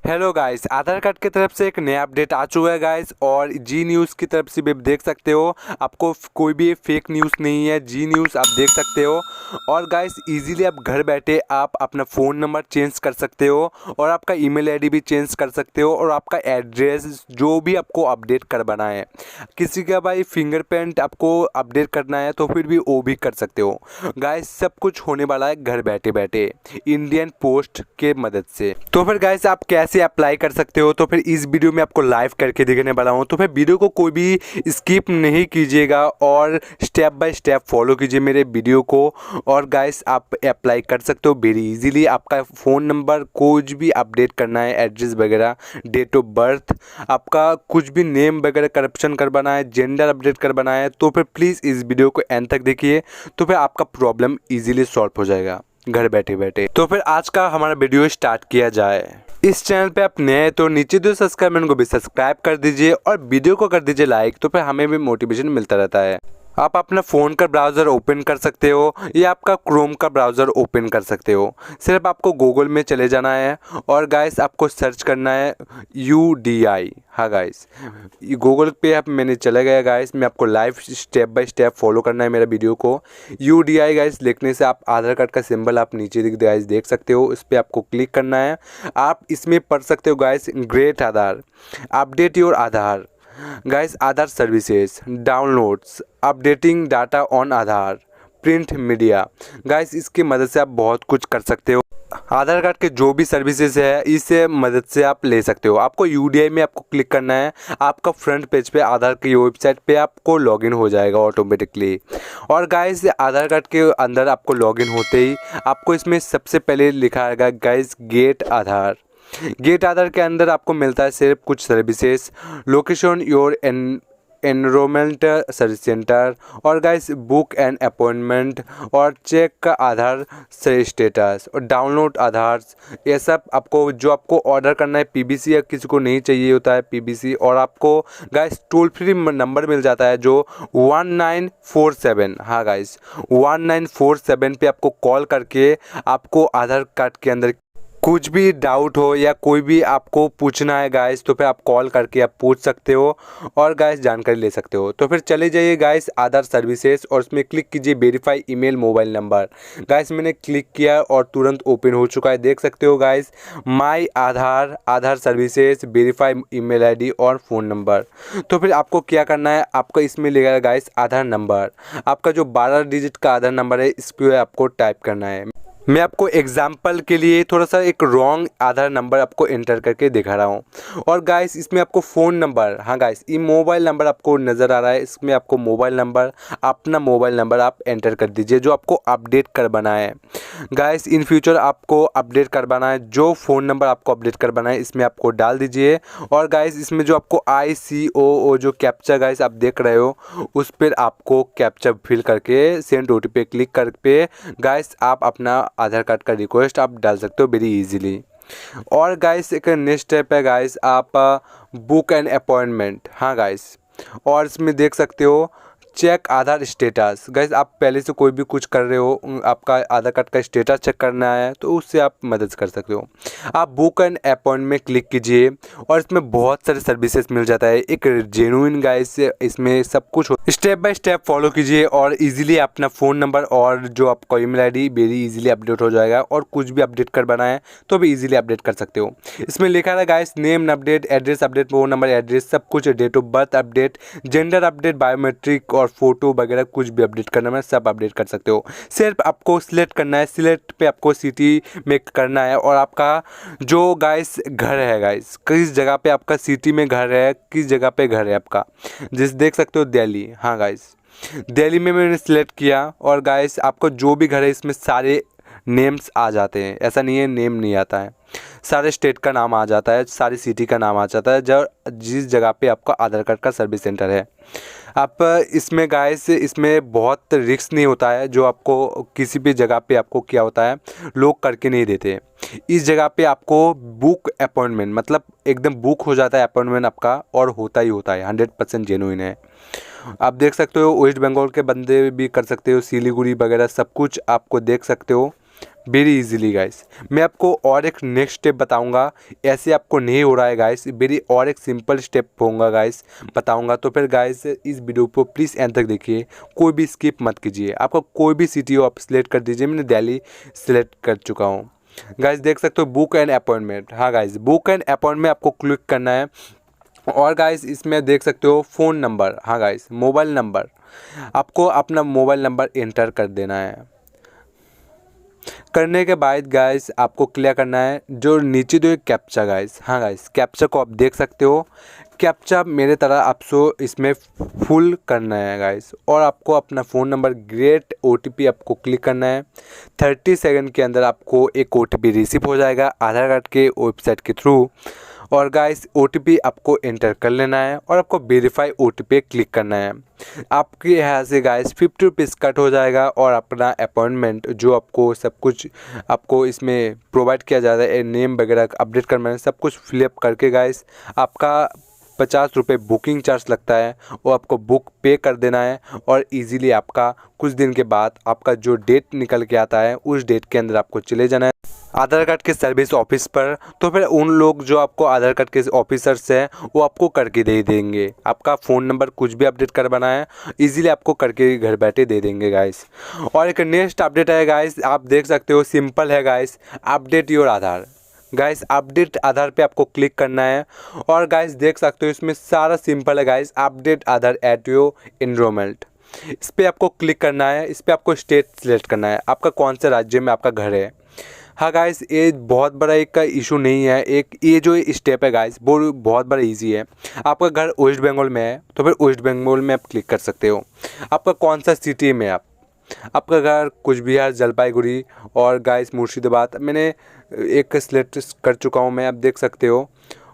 Hello guys, आधार card की तरफ से एक नया अपडेट आ चुका है गाइस। और जी न्यूज़ की तरफ से भी देख सकते हो, आपको कोई भी फेक न्यूज़ नहीं है, जी न्यूज़ आप देख सकते हो। और गाइस इजीली आप घर बैठे आप अपना फ़ोन नंबर चेंज कर सकते हो और आपका ईमेल आईडी भी चेंज कर सकते हो और आपका एड्रेस जो भी आपको अपडेट करवाना है, किसी का भाई फिंगरप्रिंट आपको अपडेट करना है तो फिर भी वो भी कर सकते हो गाइस। सब कुछ होने वाला है घर बैठे बैठे इंडियन पोस्ट के मदद से। तो फिर गाइस आप कैसे अप्लाई कर सकते हो, तो फिर इस वीडियो में आपको लाइव करके दिखाने वाला हूँ। तो फिर वीडियो को कोई भी स्किप नहीं कीजिएगा और स्टेप बाय स्टेप फॉलो कीजिए मेरे वीडियो को। और गाइस आप अप्लाई कर सकते हो वेरी इजीली। आपका फ़ोन नंबर कुछ भी अपडेट करना है, एड्रेस वगैरह, डेट ऑफ बर्थ, आपका कुछ भी नेम वगैरह करप्शन करवाना है, जेंडर अपडेट करवाना है, तो फिर प्लीज़ इस वीडियो को एंड तक देखिए। तो फिर आपका प्रॉब्लम ईजिली सॉल्व हो जाएगा घर बैठे बैठे। तो फिर आज का हमारा वीडियो स्टार्ट किया जाए। इस चैनल पे आप नए हैं तो नीचे जो सब्सक्राइब बटन को भी सब्सक्राइब कर दीजिए और वीडियो को कर दीजिए लाइक, तो फिर हमें भी मोटिवेशन मिलता रहता है। आप अपना फ़ोन का ब्राउज़र ओपन कर सकते हो या आपका क्रोम का ब्राउज़र ओपन कर सकते हो। सिर्फ आपको गूगल में चले जाना है और गाइस आपको सर्च करना है UDI। हाँ गाइस, गूगल पे आप मैंने चला गया गाइस, मैं आपको live step by step follow करना है मेरा वीडियो को। UDI गाइस लिखने से आप आधार कार्ड का सिंबल आप नीचे गाइस देख सकते हो, इस पर आपको क्लिक करना है। आप इसमें पढ़ सकते हो guys, great Aadhaar, update your Aadhaar guys, Aadhaar services, downloads, updating data on Aadhaar, print media. Guys इसकी मदद से आप बहुत कुछ कर सकते हो। आधार कार्ड के जो भी सर्विसेज है इससे मदद से आप ले सकते हो। आपको UDI में आपको क्लिक करना है, आपका फ्रंट पेज पे आधार की वेबसाइट पे आपको लॉगिन हो जाएगा ऑटोमेटिकली। और गाइस आधार कार्ड के अंदर आपको लॉगिन होते ही आपको इसमें सबसे पहले लिखा आएगा गाइस गेट आधार। गेट आधार के अंदर आपको मिलता है सिर्फ कुछ services, location your enrolment service centre, और गाइस बुक एंड अपॉइंटमेंट, और चेक का आधार स्टेटस, और डाउनलोड आधार। ये सब आपको जो आपको ऑर्डर करना है PBC, या किसी को नहीं चाहिए होता है PBC, और आपको गाइस टोल फ्री नंबर मिल जाता है जो 1947। हाँ गाइस 1947 पे आपको कॉल करके आपको आधार कार्ड के अंदर कुछ भी डाउट हो या कोई भी आपको पूछना है गाइस, तो फिर आप कॉल करके आप पूछ सकते हो और गाइस जानकारी ले सकते हो। तो फिर चले जाइए गाइस आधार सर्विसेज और उसमें क्लिक कीजिए verify email mobile number. Guys मैंने क्लिक किया और तुरंत ओपन हो चुका है, देख सकते हो गाइस माई आधार, आधार सर्विसेज, वेरीफाई ईमेल आईडी और फ़ोन नंबर। तो फिर आपको क्या करना है, आपका इसमें लिखा गाइस आधार नंबर, आपका जो 12 डिजिट का आधार नंबर है इस पर आपको टाइप करना है। मैं आपको एग्जाम्पल के लिए थोड़ा सा एक रॉन्ग आधार नंबर आपको एंटर करके दिखा रहा हूँ। और गाइस इसमें आपको फ़ोन नंबर, हाँ गाइस ये मोबाइल नंबर आपको नज़र आ रहा है, इसमें आपको मोबाइल नंबर, अपना मोबाइल नंबर आप एंटर कर दीजिए जो आपको अपडेट करवाना है। गाइस इन फ्यूचर आपको अपडेट करवाना है, जो फ़ोन नंबर आपको अपडेट करवाना है इसमें आपको डाल दीजिए। और गाइस इसमें जो आपको ICOO जो कैप्चा गाइस आप देख रहे हो उस पर आपको कैप्चा फिल करके सेंड OTP पे क्लिक करके गाइस आप अपना आधार कार्ड का रिक्वेस्ट आप डाल सकते हो वेरी इजीली। और गाइस एक नेक्स्ट स्टेप है गाइस, आप बुक एंड अपॉइंटमेंट। हाँ गाइस, और इसमें देख सकते हो चेक आधार स्टेटस। गाइस आप पहले से कोई भी कुछ कर रहे हो, आपका आधार कार्ड का स्टेटस चेक करना है तो उससे आप मदद कर सकते हो। आप बुक एंड अपॉइंटमेंट में क्लिक कीजिए और इसमें बहुत सारे सर्विसेज मिल जाता है, एक जेन्युइन गाइस इसमें सब कुछ स्टेप बाय स्टेप फॉलो कीजिए और इजीली अपना फ़ोन नंबर और जो आपका email ID very easily update हो जाएगा। और कुछ भी अपडेट करवाना है तो भी इजीली अपडेट कर सकते हो। इसमें लिखा है guys name update, address update, phone number, address सब कुछ, date of birth update, gender update, biometric और फोटो वगैरह कुछ भी अपडेट करना है सब अपडेट कर सकते हो। सिर्फ आपको सिलेक्ट करना है, सिलेक्ट पे आपको सिटी में करना है और आपका जो गाइस घर है गाइस, किस जगह पे आपका सिटी में घर है, किस जगह पे घर है आपका, जिस देख सकते हो दिल्ली। हाँ गाइस दिल्ली में मैंने सिलेक्ट किया और गाइस आपको जो भी घर है इसमें सारे नेम्स आ जाते हैं, ऐसा नहीं है नेम नहीं आता है, सारे स्टेट का नाम आ जाता है, सारी सिटी का नाम आ जाता है जो जिस जगह पे आपका आधार कार्ड का सर्विस सेंटर है। आप इसमें गाइस इसमें बहुत रिस्क नहीं होता है, जो आपको किसी भी जगह पे आपको क्या होता है लोग करके नहीं देते। इस जगह पे आपको बुक अपॉइंटमेंट मतलब एकदम बुक हो जाता है अपॉइंटमेंट आपका, और होता ही होता है, 100% जेन्युइन है। आप देख सकते हो वेस्ट बंगाल के बंदे भी कर सकते हो, सिलीगुड़ी वगैरह सब कुछ आपको देख सकते हो वेरी इजीली गाइस। मैं आपको और एक नेक्स्ट स्टेप बताऊंगा, ऐसे आपको नहीं हो रहा है गाइस, वेरी और एक सिंपल स्टेप होगा गाइस बताऊंगा। तो फिर गाइस इस वीडियो को प्लीज़ एंड तक देखिए, कोई भी स्किप मत कीजिए। आपका कोई भी सिटी हो आप सिलेक्ट कर दीजिए, मैंने दिल्ली सिलेक्ट कर चुका हूँ गाइस। देख सकते हो बुक एंड अपॉइंटमेंट, हाँ गाइस बुक एंड अपॉइंटमेंट आपको क्लिक करना है। और गाइस इसमें देख सकते हो फ़ोन नंबर, हाँ गाइस मोबाइल नंबर, आपको अपना मोबाइल नंबर एंटर कर देना है। करने के बाद गाइस आपको क्लियर करना है जो नीचे दो एक कैप्चा गाइस, हाँ गाइस कैप्चा को आप देख सकते हो। कैप्चा मेरे तरह आपको इसमें फुल करना है गाइस, और आपको अपना फ़ोन नंबर ग्रेट ओटीपी आपको क्लिक करना है। 30 सेकंड के अंदर आपको एक ओटीपी रिसीव हो जाएगा आधार कार्ड के वेबसाइट के थ्रू। और गाइस ओटीपी आपको एंटर कर लेना है और आपको वेरीफाई ओटीपी क्लिक करना है। आपके यहाँ से गाइस 50 रुपीज़ कट हो जाएगा और अपना अपॉइंटमेंट जो आपको सब कुछ आपको इसमें प्रोवाइड किया जाता है, नेम वगैरह अपडेट करना है, सब कुछ फिलअप करके गाइस आपका 50 रुपये बुकिंग चार्ज लगता है, वो आपको बुक पे कर देना है। और इजीली आपका कुछ दिन के बाद आपका जो डेट निकल के आता है उस डेट के अंदर आपको चले जाना है आधार कार्ड के सर्विस ऑफिस पर। तो फिर उन लोग जो आपको आधार कार्ड के ऑफिसर्स हैं वो आपको करके दे देंगे। आपका फ़ोन नंबर कुछ भी अपडेट करवाना है इजीली आपको करके घर बैठे दे देंगे गाइस। और एक नेक्स्ट अपडेट है गाइस, आप देख सकते हो सिंपल है guys, update your Aadhaar. Guys update Aadhaar पे आपको क्लिक करना है और गाइस देख सकते हो इसमें सारा सिंपल है guys, update Aadhaar at your enrolment. इस पर आपको क्लिक करना है, इस पर आपको स्टेट सिलेक्ट करना है, आपका कौन से राज्य में आपका घर है। हाँ गाइस ये बहुत बड़ा एक का इशू नहीं है, एक ये जो स्टेप है गाइस वो बहुत बड़ा इजी है। आपका घर वेस्ट बंगाल में है तो फिर वेस्ट बंगाल में आप क्लिक कर सकते हो। आपका कौन सा सिटी में आपका घर कुछ बिहार जलपाईगुड़ी और गाइस मुर्शिदाबाद मैंने एक सिलेक्ट कर चुका हूँ मैं, आप देख सकते हो।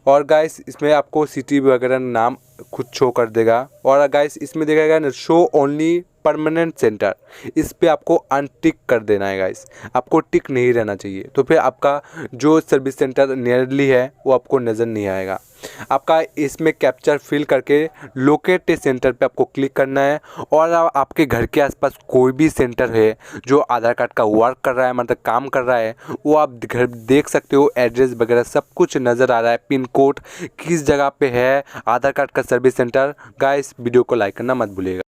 और गाइस इसमें आपको सिटी वगैरह नाम खुद शो कर देगा। और गाइस इसमें देखेगा ना शो ओनली परमानेंट सेंटर, इस पे आपको अनटिक कर देना है गाइस, आपको टिक नहीं रहना चाहिए। तो फिर आपका जो सर्विस सेंटर नियरली है वो आपको नज़र नहीं आएगा। आपका इसमें कैप्चर फिल करके लोकेट सेंटर पे आपको क्लिक करना है। और आपके घर के आसपास कोई भी सेंटर है जो आधार कार्ड का वर्क कर रहा है मतलब काम कर रहा है वो आप घर देख सकते हो, एड्रेस वगैरह सब कुछ नज़र आ रहा है, पिन कोड किस जगह पे है आधार कार्ड का सर्विस सेंटर। गाइस वीडियो को लाइक करना मत भूलिएगा।